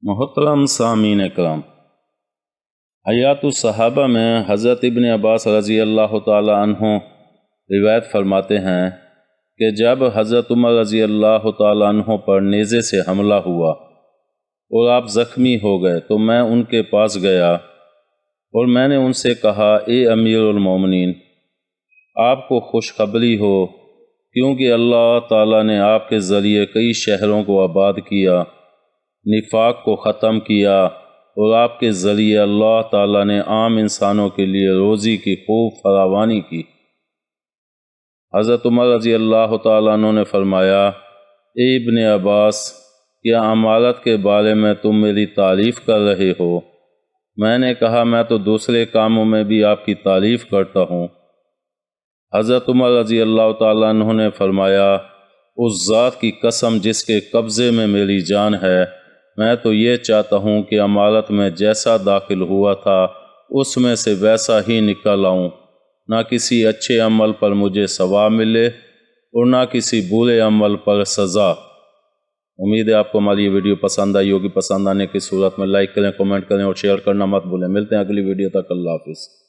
محترم سامعین اکرام، حیات الصحابہ میں حضرت ابن عباس رضی اللہ تعالی عنہ روایت فرماتے ہیں کہ جب حضرت عمر رضی اللہ تعالی عنہ پر نیزے سے حملہ ہوا اور آپ زخمی ہو گئے تو میں ان کے پاس گیا اور میں نے ان سے کہا، اے امیر المومنین، آپ کو خوشخبری ہو، کیونکہ اللہ تعالیٰ نے آپ کے ذریعے کئی شہروں کو آباد کیا، نفاق کو ختم کیا، اور آپ کے ذریعے اللہ تعالیٰ نے عام انسانوں کے لیے روزی کی خوب فراوانی کی۔ حضرت عمر رضی اللہ تعالیٰ عنہ نے فرمایا، اے ابن عباس، کیا امارت کے بارے میں تم میری تعریف کر رہے ہو؟ میں نے کہا، میں تو دوسرے کاموں میں بھی آپ کی تعریف کرتا ہوں۔ حضرت عمر رضی اللہ تعالیٰ عنہ نے فرمایا، اس ذات کی قسم جس کے قبضے میں میری جان ہے، میں تو یہ چاہتا ہوں کہ امارت میں جیسا داخل ہوا تھا اس میں سے ویسا ہی نکل آؤں، نہ کسی اچھے عمل پر مجھے ثواب ملے اور نہ کسی برے عمل پر سزا۔ امید ہے آپ کو ہماری یہ ویڈیو پسند آئی ہوگی۔ پسند آنے کی صورت میں لائک کریں، کمنٹ کریں اور شیئر کرنا مت بھولیں۔ ملتے ہیں اگلی ویڈیو تک، اللہ حافظ۔